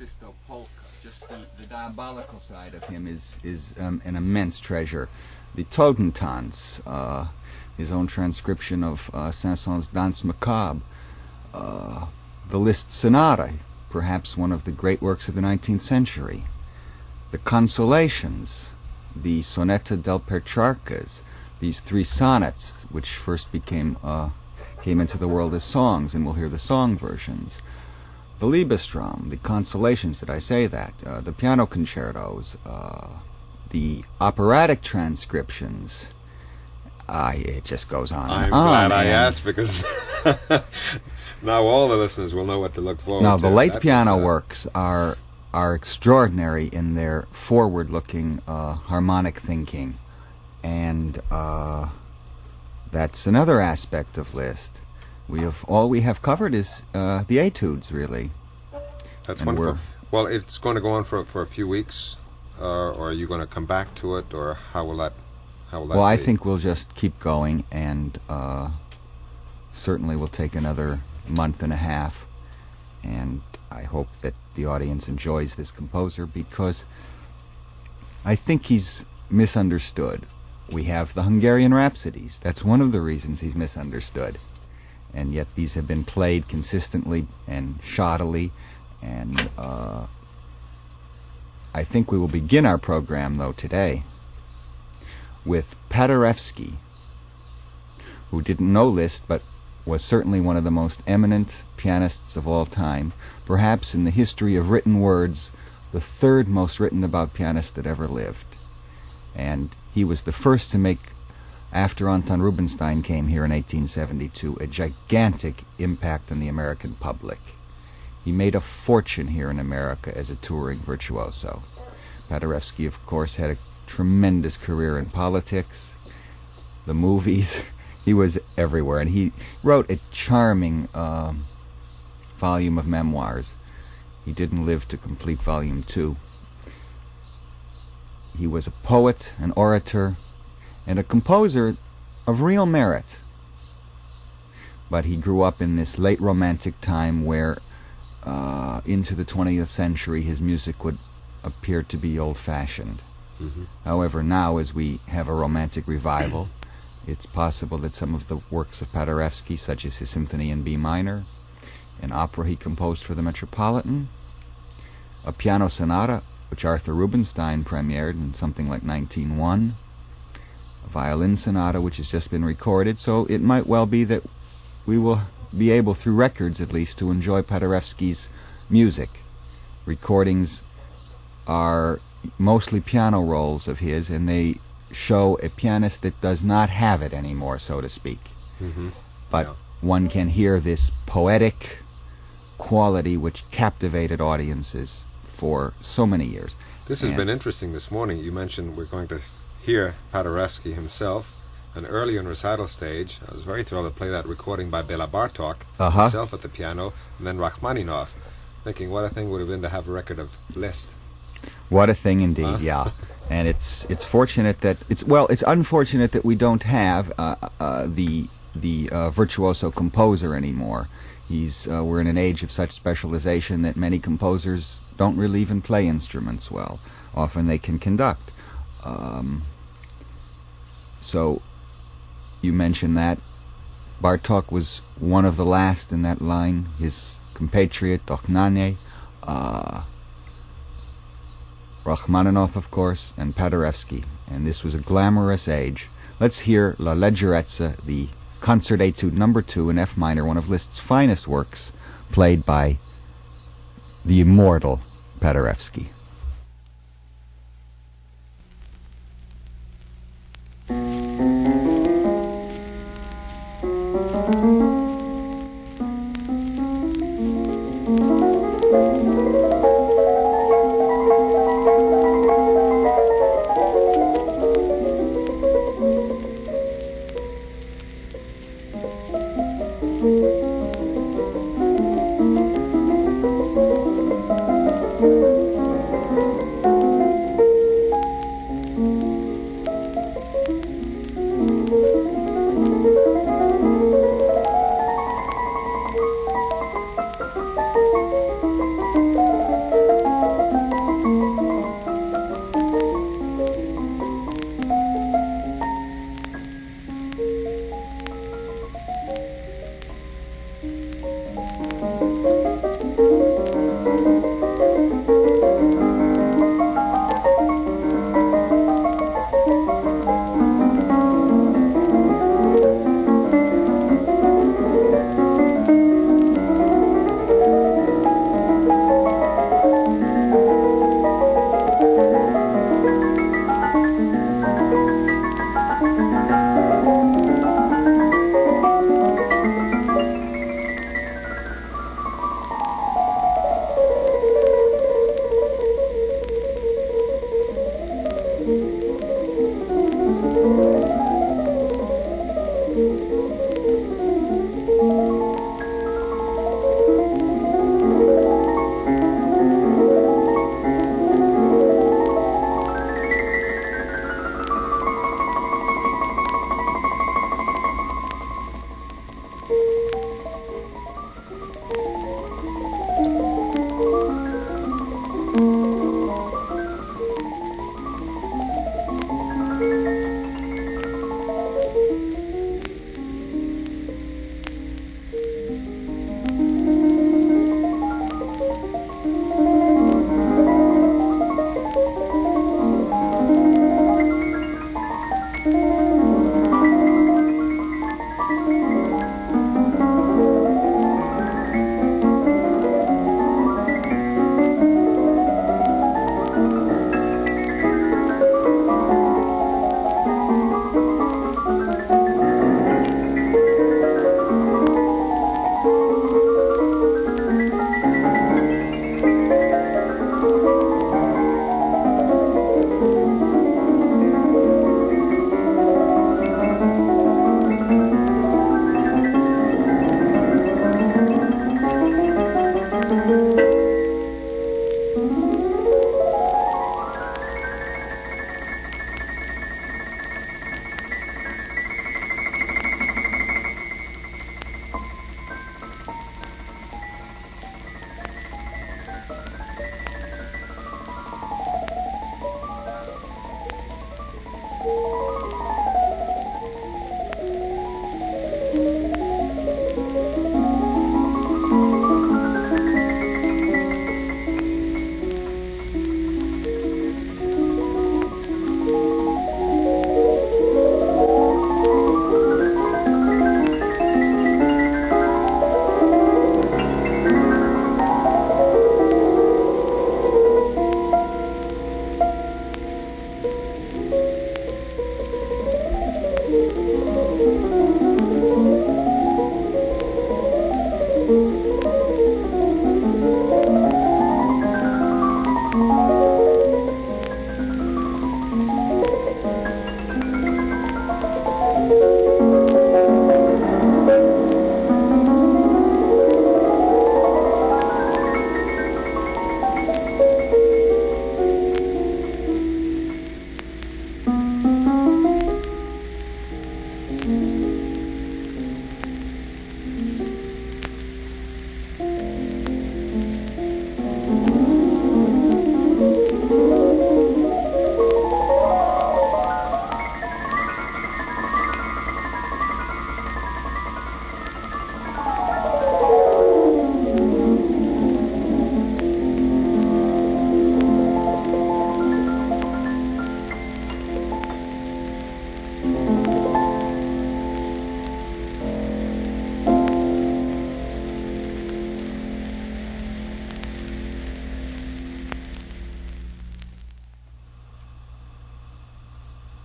Christo Polka. Just the diabolical side of him is an immense treasure. The Totentanz, his own transcription of Saint-Saëns' Danse Macabre, the Liszt Sonata, perhaps one of the great works of the 19th century, the Consolations, the Sonetta del Petrarcas, these three sonnets, which first came into the world as songs, and we'll hear the song versions. The Liebestrom, the Consolations, did I say that? The piano concertos, the operatic transcriptions. It just goes on and on. I'm glad I asked, because now all the listeners will know what to look forward to. Now, the late piano works are extraordinary in their forward-looking harmonic thinking, and that's another aspect of Liszt. All we have covered is the etudes, really. That's wonderful. Well, it's going to go on for a few weeks, or are you going to come back to it, or how will that be? I think we'll just keep going, and certainly we'll take another month and a half, and I hope that the audience enjoys this composer, because I think he's misunderstood. We have the Hungarian Rhapsodies. That's one of the reasons he's misunderstood. And yet these have been played consistently and shoddily, and I think we will begin our program, though, today with Paderewski, who didn't know Liszt, but was certainly one of the most eminent pianists of all time, perhaps in the history of written words, the third most written about pianist that ever lived. And he was the first to make, after Anton Rubinstein came here in 1872, a gigantic impact on the American public. He made a fortune here in America as a touring virtuoso. Paderewski, of course, had a tremendous career in politics, the movies. He was everywhere, and he wrote a charming volume of memoirs. He didn't live to complete volume 2. He was a poet, an orator, and a composer of real merit. But he grew up in this late Romantic time where into the 20th century his music would appear to be old-fashioned. Mm-hmm. However, now as we have a Romantic revival, it's possible that some of the works of Paderewski, such as his Symphony in B minor, an opera he composed for the Metropolitan, a piano sonata which Arthur Rubinstein premiered in something like 1901, a violin sonata which has just been recorded, so it might well be that we will be able, through records at least, to enjoy Paderewski's music. Recordings are mostly piano rolls of his, and they show a pianist that does not have it anymore, so to speak. Mm-hmm. But one can hear this poetic quality which captivated audiences for so many years. This has been interesting this morning. You mentioned we're going to hear Paderewski himself, and early in recital stage, I was very thrilled to play that recording by Bela Bartok, himself at the piano, and then Rachmaninoff, thinking what a thing would have been to have a record of Liszt. What a thing indeed, yeah. And it's fortunate that it's unfortunate that we don't have the virtuoso composer anymore. We're in an age of such specialization that many composers don't really even play instruments well. Often they can conduct. So you mentioned that Bartók was one of the last in that line. His compatriot Dohnányi, Rachmaninoff, of course, and Paderewski. And this was a glamorous age. Let's hear La Leggierezza, the Concert Etude No. 2 in F minor, one of Liszt's finest works, played by the immortal Paderewski.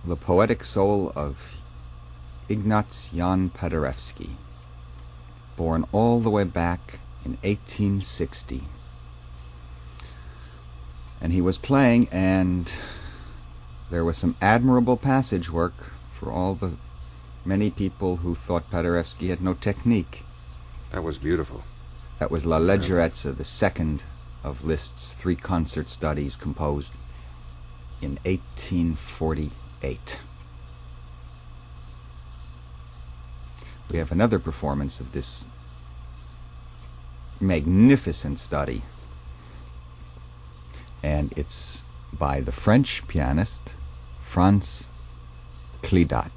the poetic soul of Ignaz Jan Paderewski, born all the way back in 1860. And he was playing, and there was some admirable passage work for all the many people who thought Paderewski had no technique. That was beautiful. That was La Leggierezza, the second of Liszt's 3 concert studies, composed in 1848. We have another performance of this magnificent study, and it's by the French pianist Franz Clidat.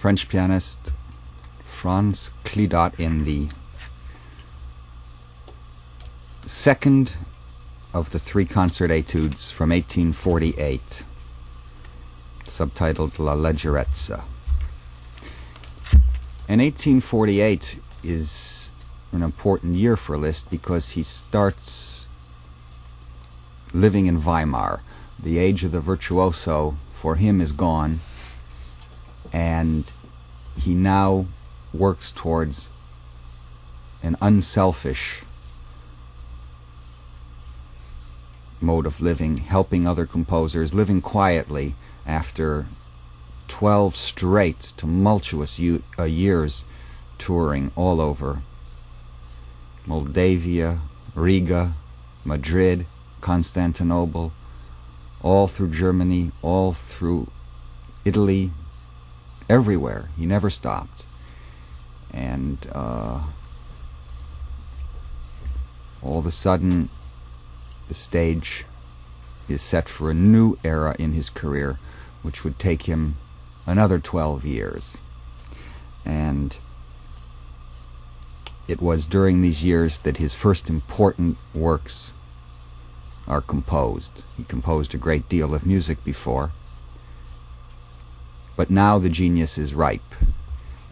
French pianist Franz Clidat in the second of the 3 concert etudes from 1848, subtitled La Leggierezza. And 1848 is an important year for Liszt because he starts living in Weimar. The age of the virtuoso for him is gone, and he now works towards an unselfish mode of living, helping other composers, living quietly after 12 straight tumultuous years touring all over Moldavia, Riga, Madrid, Constantinople, all through Germany, all through Italy, everywhere. He never stopped. And all of a sudden, the stage is set for a new era in his career, which would take him another 12 years. And it was during these years that his first important works are composed. He composed a great deal of music before, but now the genius is ripe.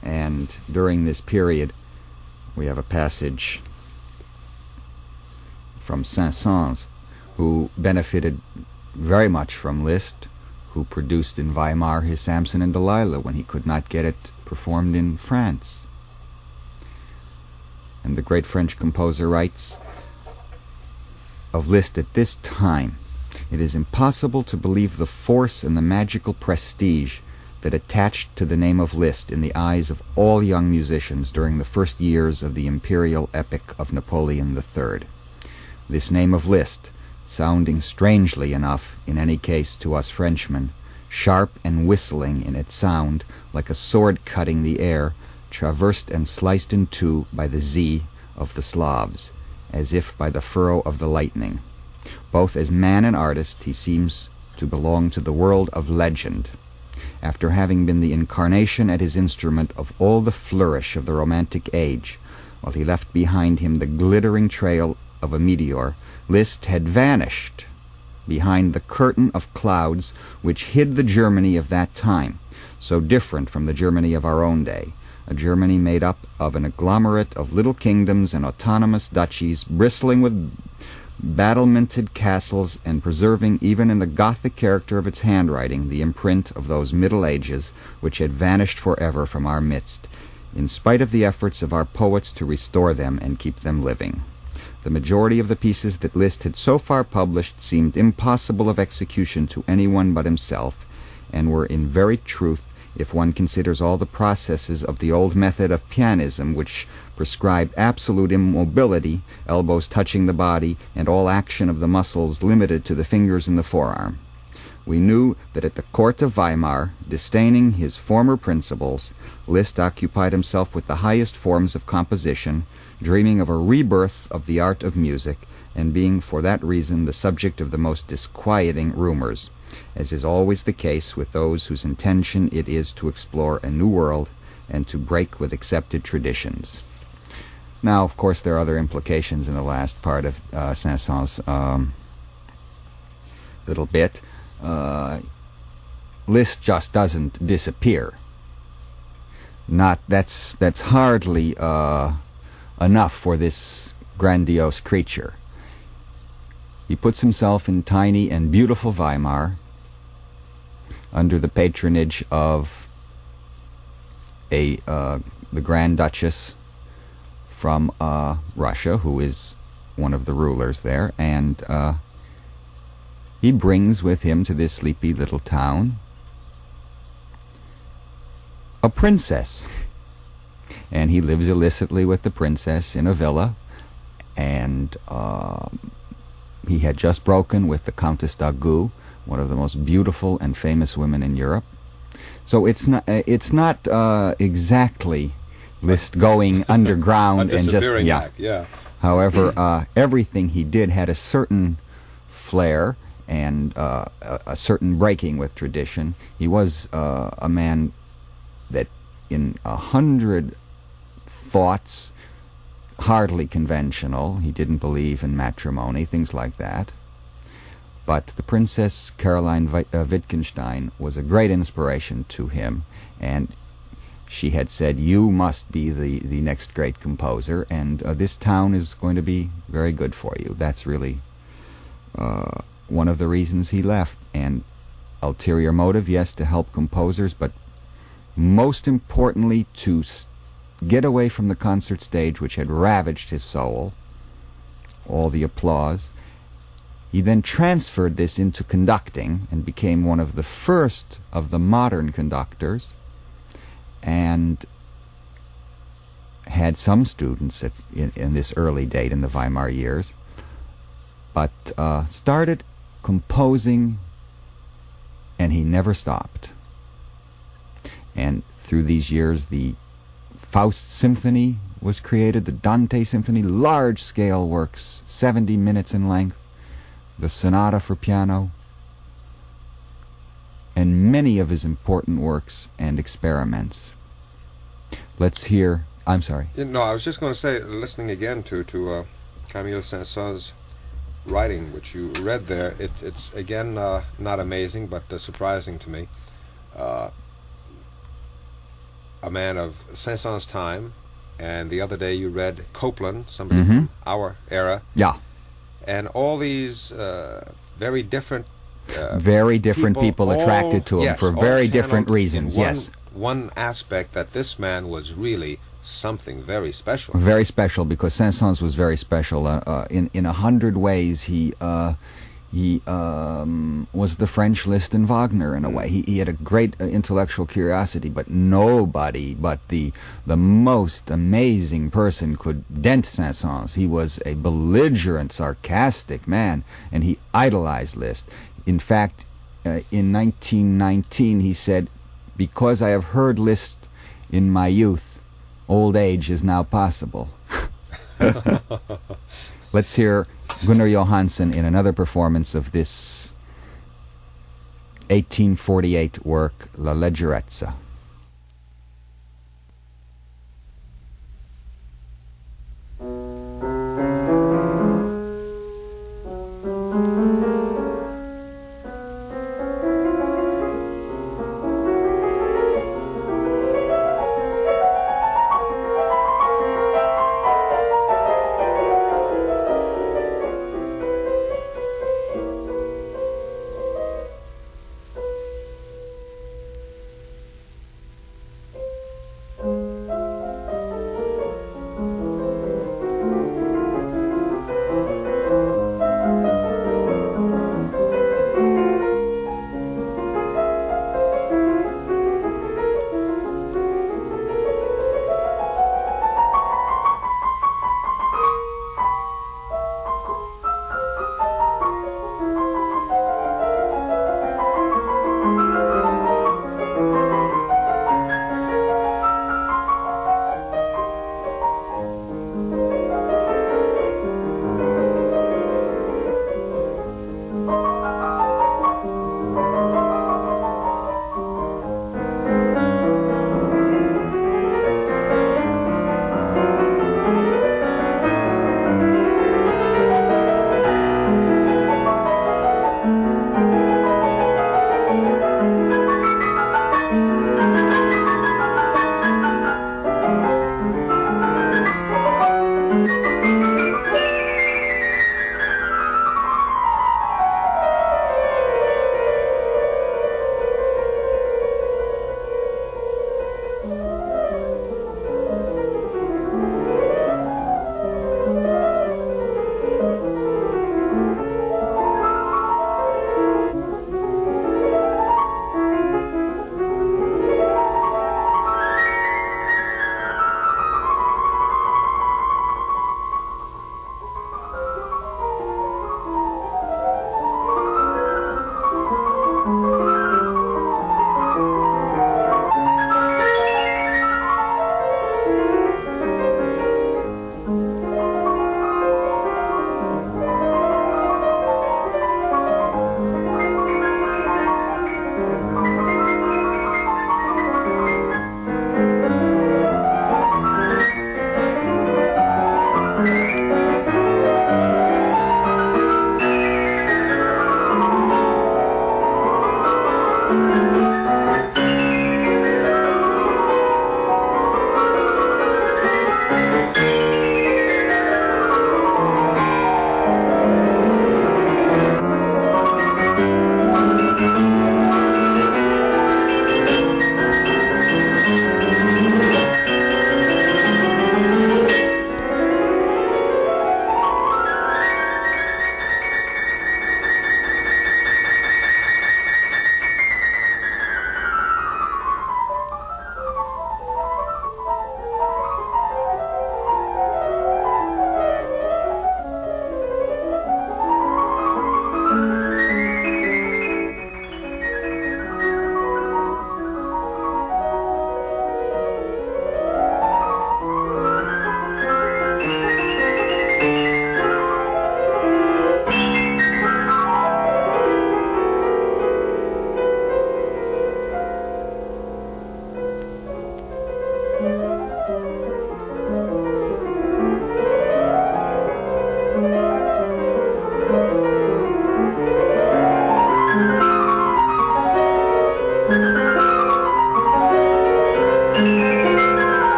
And during this period, we have a passage from Saint-Saëns, who benefited very much from Liszt, who produced in Weimar his Samson and Delilah when he could not get it performed in France. And the great French composer writes of Liszt at this time, "It is impossible to believe the force and the magical prestige that attached to the name of Liszt in the eyes of all young musicians during the first years of the imperial epic of Napoleon III. This name of Liszt, sounding strangely enough, in any case to us Frenchmen, sharp and whistling in its sound, like a sword cutting the air, traversed and sliced in two by the Z of the Slavs, as if by the furrow of the lightning. Both as man and artist, he seems to belong to the world of legend. After having been the incarnation at his instrument of all the flourish of the Romantic age, while he left behind him the glittering trail of a meteor, Liszt had vanished behind the curtain of clouds which hid the Germany of that time, so different from the Germany of our own day, a Germany made up of an agglomerate of little kingdoms and autonomous duchies, bristling with battlemented castles and preserving even in the Gothic character of its handwriting the imprint of those Middle Ages which had vanished forever from our midst, in spite of the efforts of our poets to restore them and keep them living. The majority of the pieces that Liszt had so far published seemed impossible of execution to anyone but himself, and were in very truth, if one considers all the processes of the old method of pianism which prescribed absolute immobility, elbows touching the body, and all action of the muscles limited to the fingers and the forearm. We knew that at the court of Weimar, disdaining his former principles, Liszt occupied himself with the highest forms of composition, dreaming of a rebirth of the art of music, and being for that reason the subject of the most disquieting rumors, as is always the case with those whose intention it is to explore a new world and to break with accepted traditions. Now, of course, there are other implications in the last part of Saint-Saëns' little bit. Liszt just doesn't disappear. That's hardly enough for this grandiose creature. He puts himself in tiny and beautiful Weimar under the patronage of the Grand Duchess from Russia, who is one of the rulers there, and he brings with him to this sleepy little town a princess. And he lives illicitly with the princess in a villa, and he had just broken with the Countess d'Agoult, one of the most beautiful and famous women in Europe. So it's not exactly Liszt going underground and just yeah. However, everything he did had a certain flair and a certain breaking with tradition. He was a man that in 100 thoughts, hardly conventional. He didn't believe in matrimony, things like that. But the Princess Caroline Wittgenstein was a great inspiration to him, and she had said, you must be the next great composer, and this town is going to be very good for you. That's really one of the reasons he left. And ulterior motive, yes, to help composers, but most importantly to get away from the concert stage, which had ravaged his soul, all the applause. He then transferred this into conducting and became one of the first of the modern conductors, and had some students in this early date in the Weimar years, but started composing, and he never stopped. And through these years, the Faust Symphony was created, the Dante Symphony, large-scale works, 70 minutes in length, the Sonata for piano, and many of his important works and experiments. Let's hear... I'm sorry. No, I was just going to say, listening again to Camille Saint-Saëns' writing, which you read there, it's again not amazing, but surprising to me. A man of Saint-Saëns' time, and the other day you read Copland, somebody from our era. Yeah. And all these very different people attracted to him for very different reasons. Yes. One aspect that this man was really something very special. Very special, because Saint-Saëns was very special. In 100 ways, he was the French Liszt and Wagner in a way. He had a great intellectual curiosity, but nobody but the most amazing person could dent Saint-Saëns. He was a belligerent, sarcastic man, and he idolized Liszt. In fact, in 1919 he said, "Because I have heard Liszt in my youth, old age is now possible." Let's hear Gunnar Johansen in another performance of this 1848 work, La Leggierezza.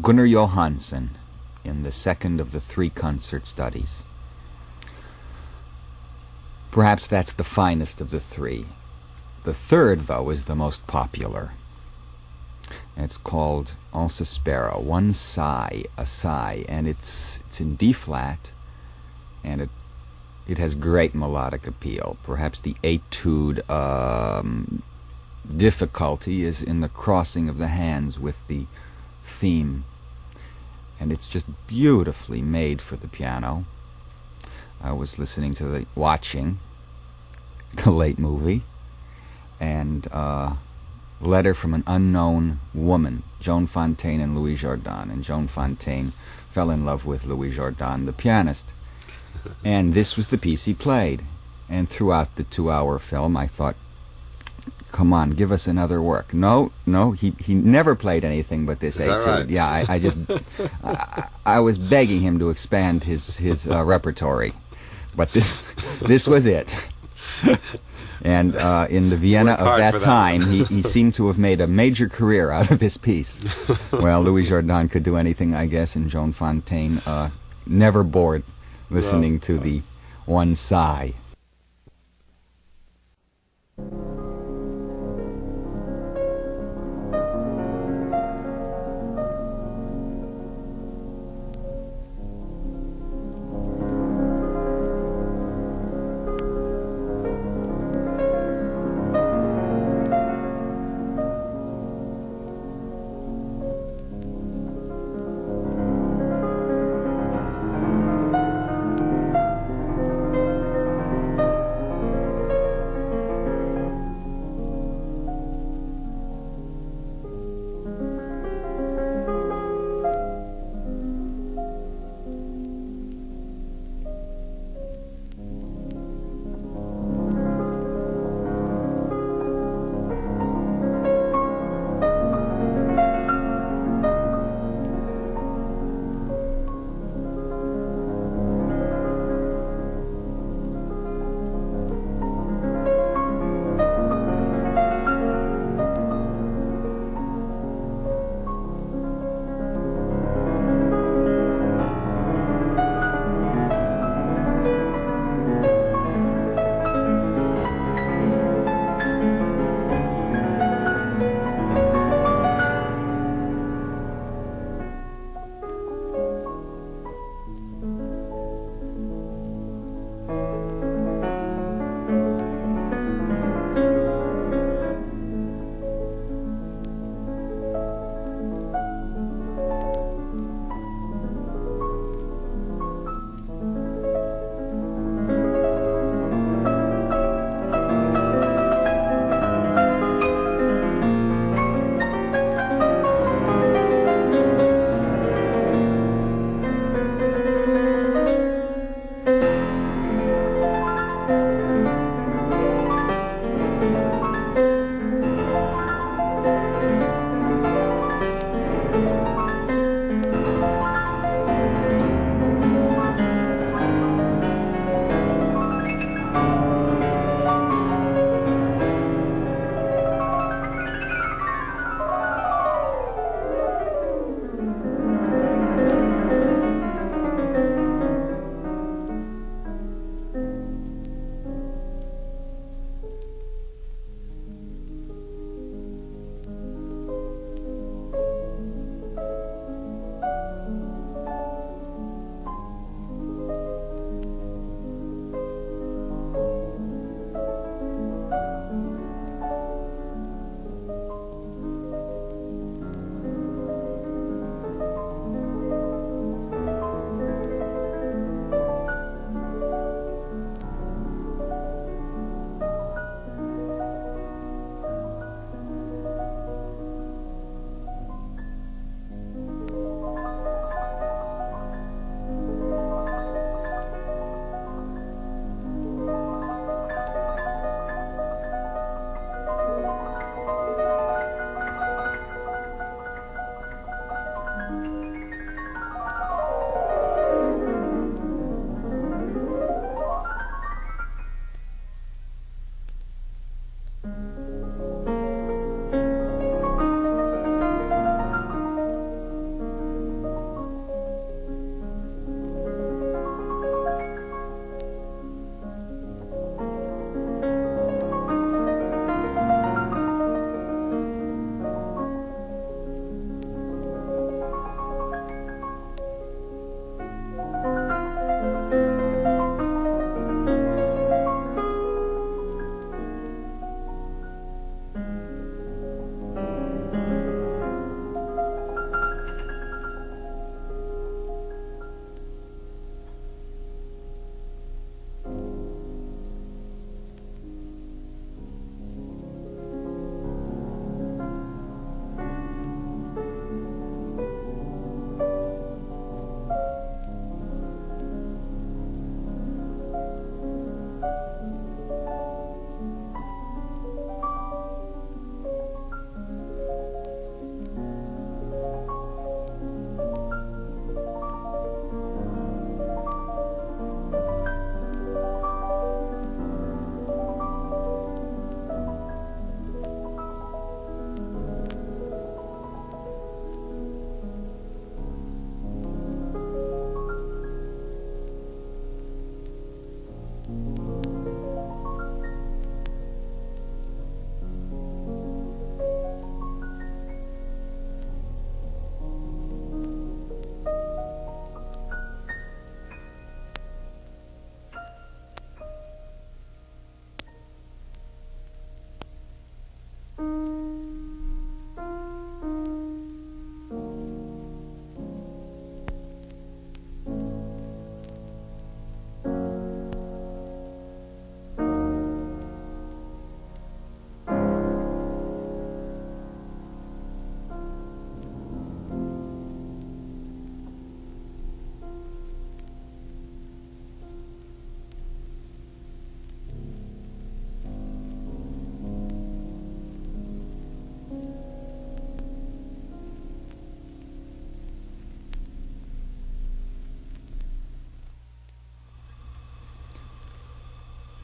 Gunnar Johansen in the second of the 3 concert studies. Perhaps that's the finest of the 3. The third, though, is the most popular. It's called Un sospiro, one sigh, a sigh, and it's in D flat, and it has great melodic appeal. Perhaps the etude difficulty is in the crossing of the hands with the theme, and it's just beautifully made for the piano. I was watching the late movie, and Letter from an Unknown Woman, Joan Fontaine and Louis Jordan, and Joan Fontaine fell in love with Louis Jordan, the pianist, and this was the piece he played. And throughout the 2-hour film I thought, come on, give us another work. No, he never played anything but this etude. Right? Yeah, I just I was begging him to expand his repertory, but this was it. And in the Vienna of that time, he seemed to have made a major career out of this piece. Well, Louis Jordan could do anything, I guess, and Joan Fontaine never bored listening to the one sigh.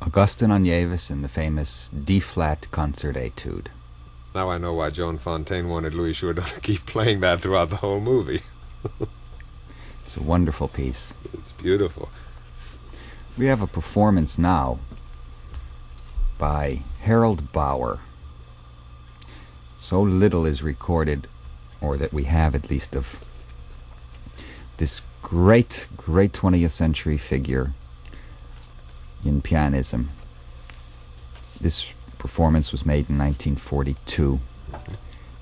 Agustin Anievas in the famous D-flat concert etude. Now I know why Joan Fontaine wanted Louis Jourdan to keep playing that throughout the whole movie. It's a wonderful piece. It's beautiful. We have a performance now by Harold Bauer. So little is recorded, or that we have at least, of this great 20th century figure in pianism. This performance was made in 1942.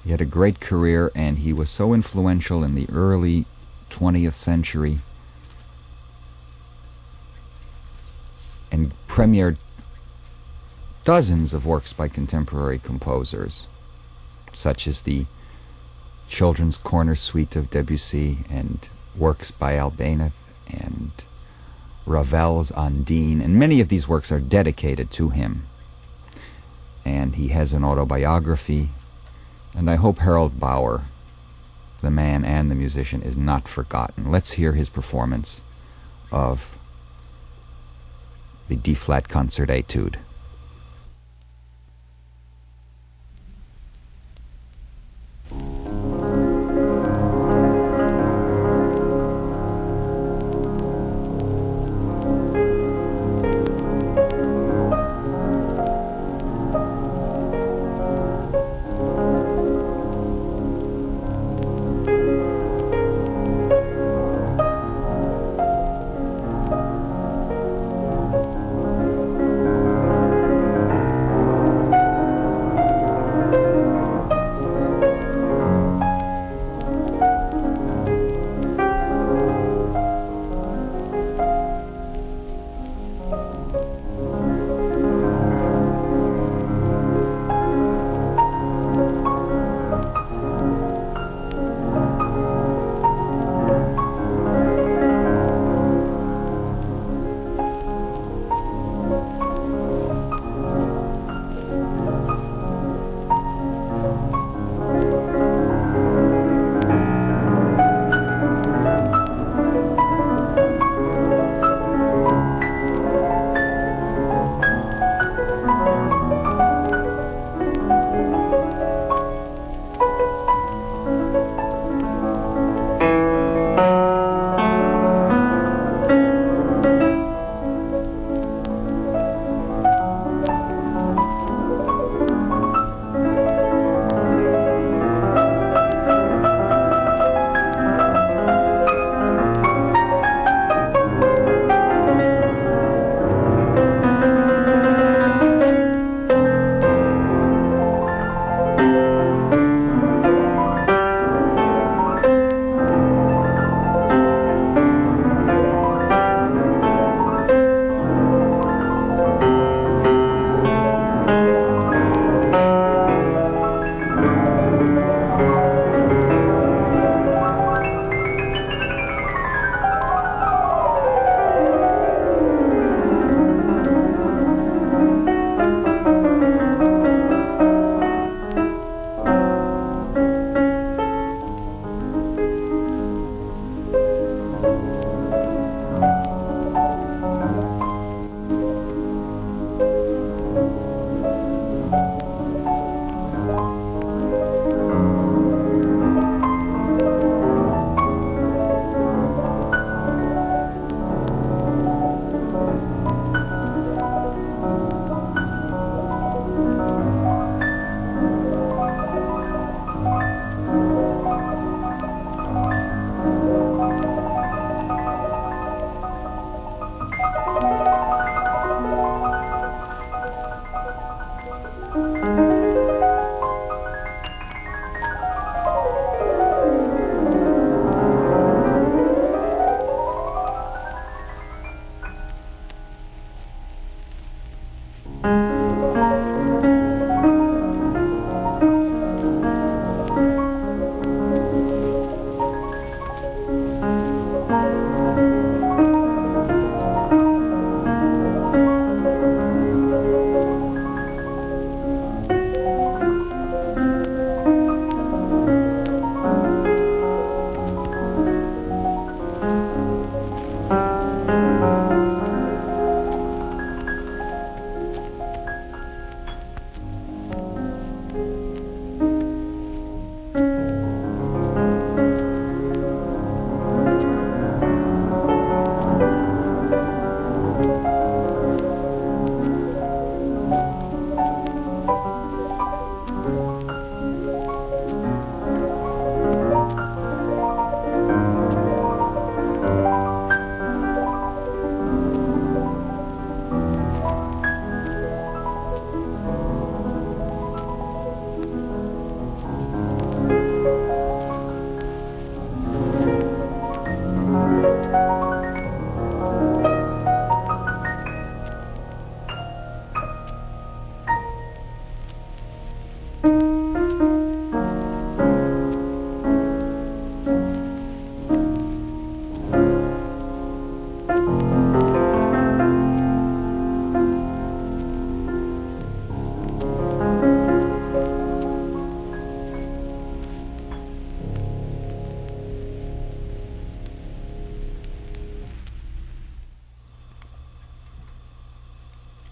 He had a great career, and he was so influential in the early 20th century and premiered dozens of works by contemporary composers, such as the Children's Corner Suite of Debussy and works by Albéniz and Ravel's Ondine, and many of these works are dedicated to him. And he has an autobiography, and I hope Harold Bauer, the man and the musician, is not forgotten. Let's hear his performance of the D-flat concert etude.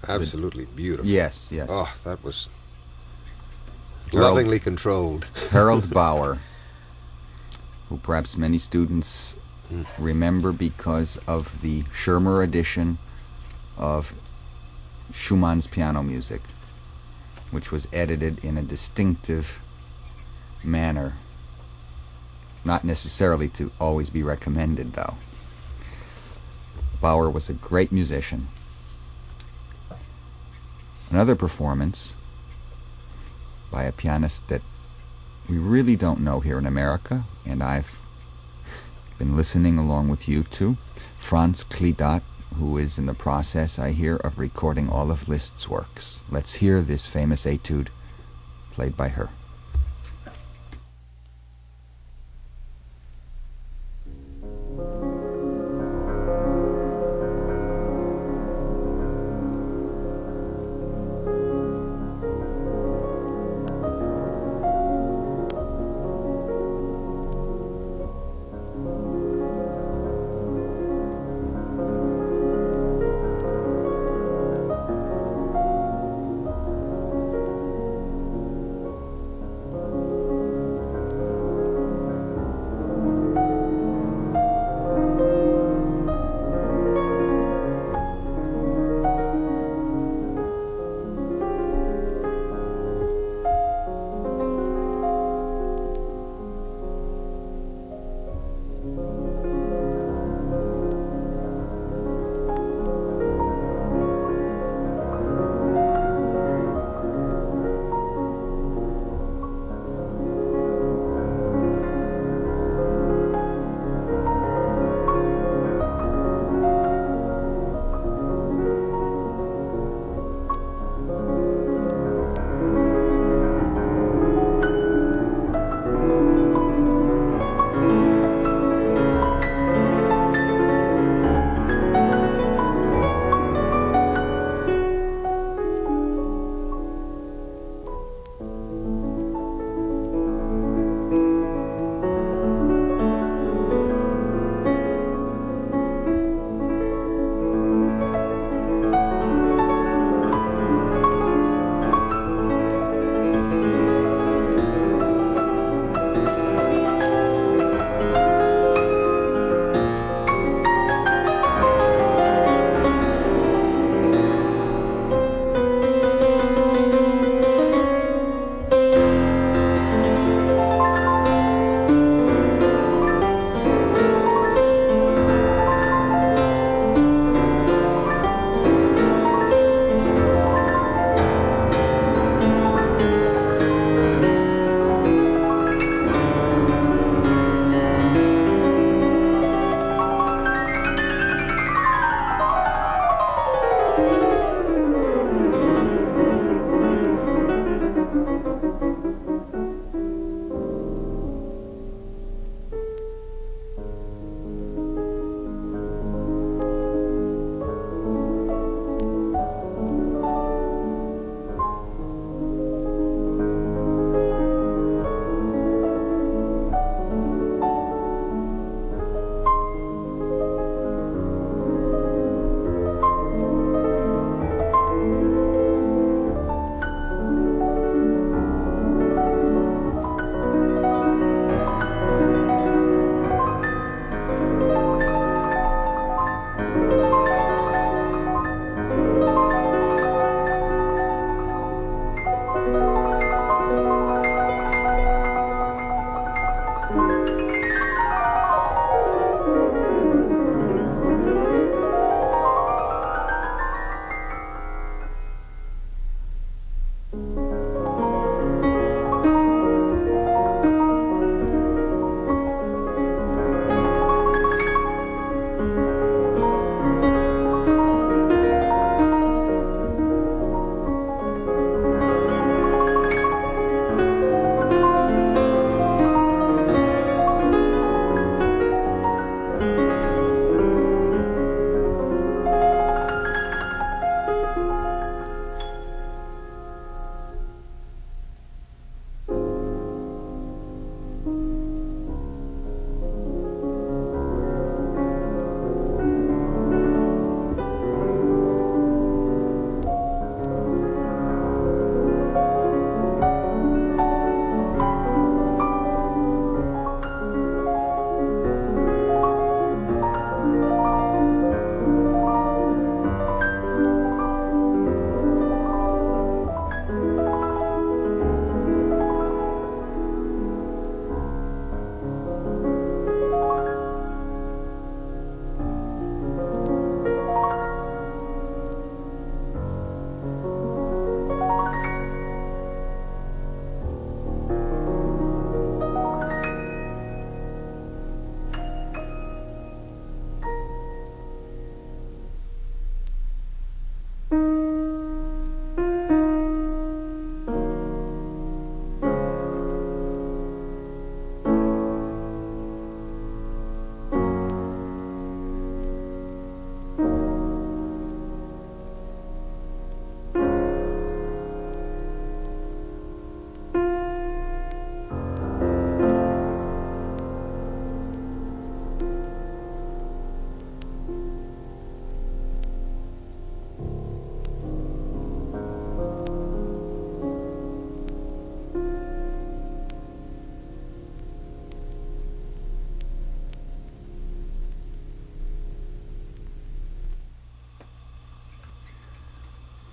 Absolutely beautiful. Yes, yes. Oh, that was lovingly controlled. Harold Bauer, who perhaps many students remember because of the Schirmer edition of Schumann's piano music, which was edited in a distinctive manner. Not necessarily to always be recommended, though. Bauer was a great musician. Another performance by a pianist that we really don't know here in America, and I've been listening along with you to, Franz Clidat, who is in the process, I hear, of recording all of Liszt's works. Let's hear this famous etude played by her.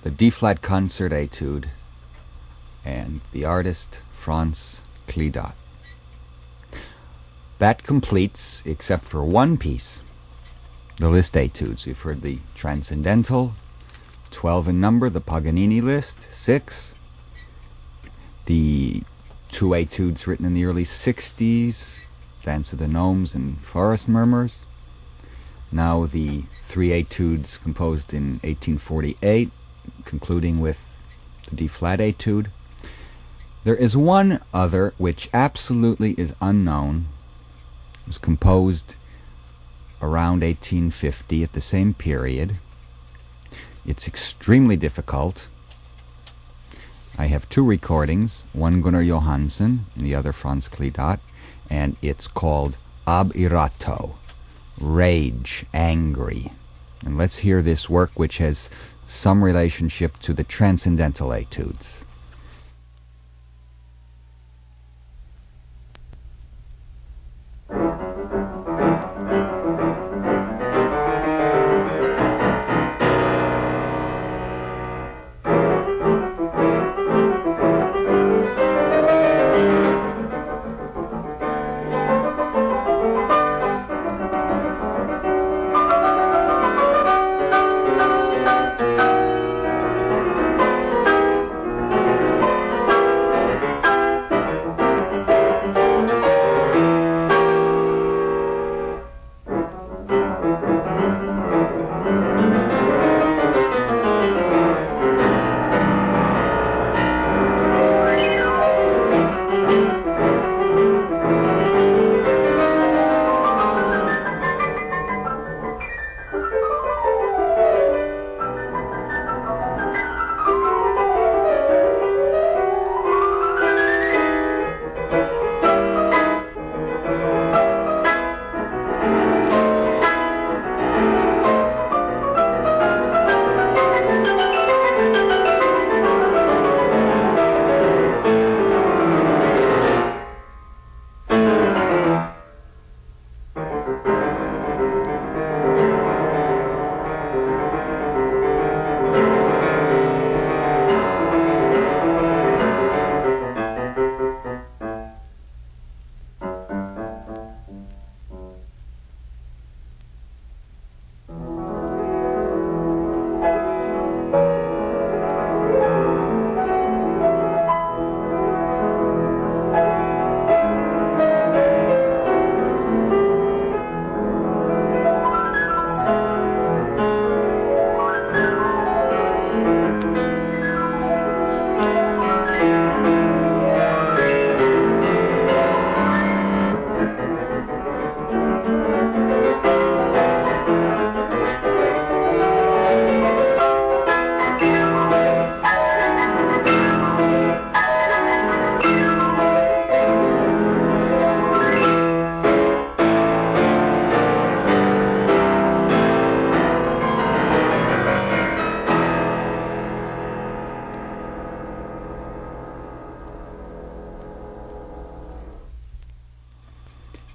the D-flat concert etude, and the artist Franz Clidat. That completes, except for one piece, the Liszt etudes. We've heard the Transcendental, 12 in number, the Paganini Liszt, 6. The 2 etudes written in the early 60s, Dance of the Gnomes and Forest Murmurs. Now the 3 etudes composed in 1848, concluding with the D-flat etude. There is one other which absolutely is unknown. It was composed around 1850, at the same period. It's extremely difficult. I have 2 recordings, one Gunnar Johansen and the other Franz Clidat, and it's called Ab Irato, Rage, Angry. And let's hear this work, which has some relationship to the Transcendental etudes.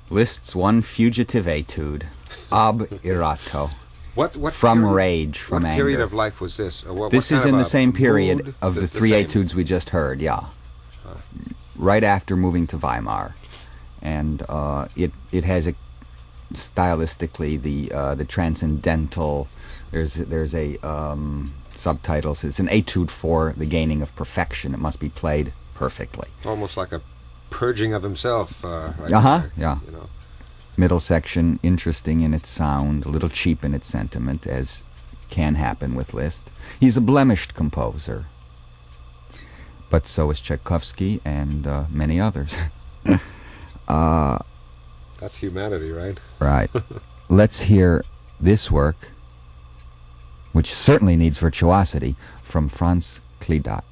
Liszt's one fugitive etude, Ab Irato. What from period, rage, from what anger. period of life was this? Or this what is in the same period mood? of the 3 etudes we just heard, yeah. Right after moving to Weimar. And it has a stylistically the transcendental. There's a subtitle says it's an etude for the gaining of perfection. It must be played perfectly. Almost like a purging of himself. Right yeah. You know. Middle section, interesting in its sound, a little cheap in its sentiment, as can happen with Liszt. He's a blemished composer, but so is Tchaikovsky and many others. That's humanity, right? Right. Let's hear this work, which certainly needs virtuosity, from Franz Clidat.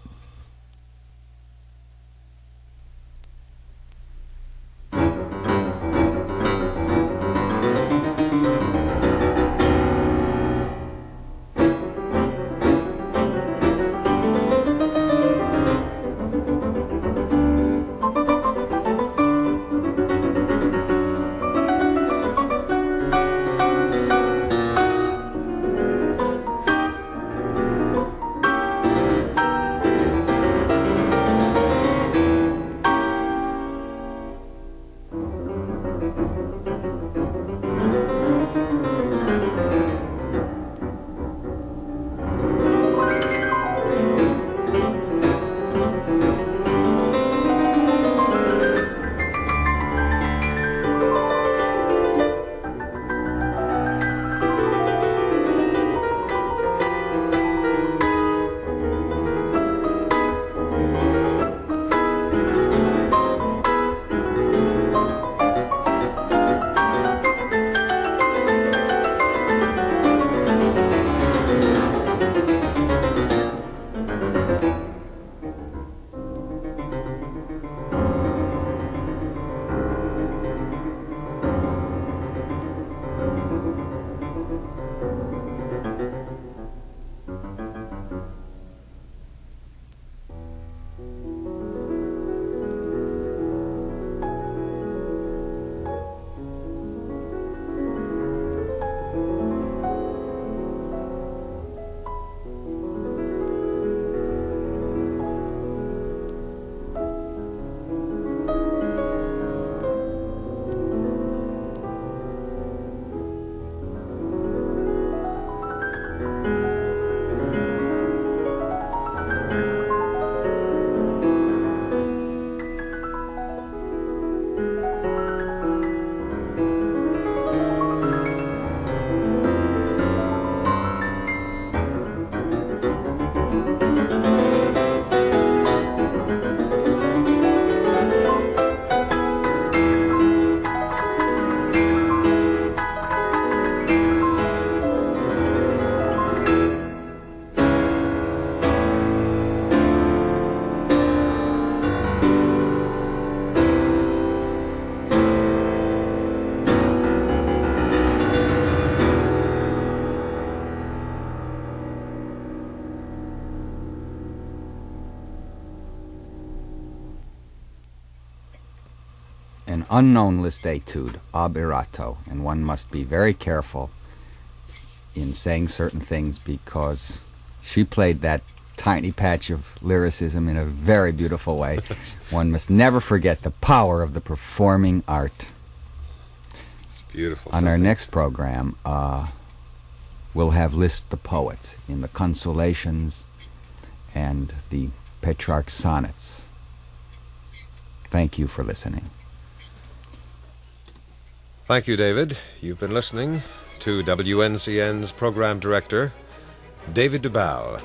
an unknown Liszt etude, Ab Irato, and one must be very careful in saying certain things because she played that tiny patch of lyricism in a very beautiful way. One must never forget the power of the performing art. It's beautiful. On our next program, we'll have Liszt the poet in the Consolations and the Petrarch sonnets. Thank you for listening. Thank you, David. You've been listening to WNCN's program director, David Dubal.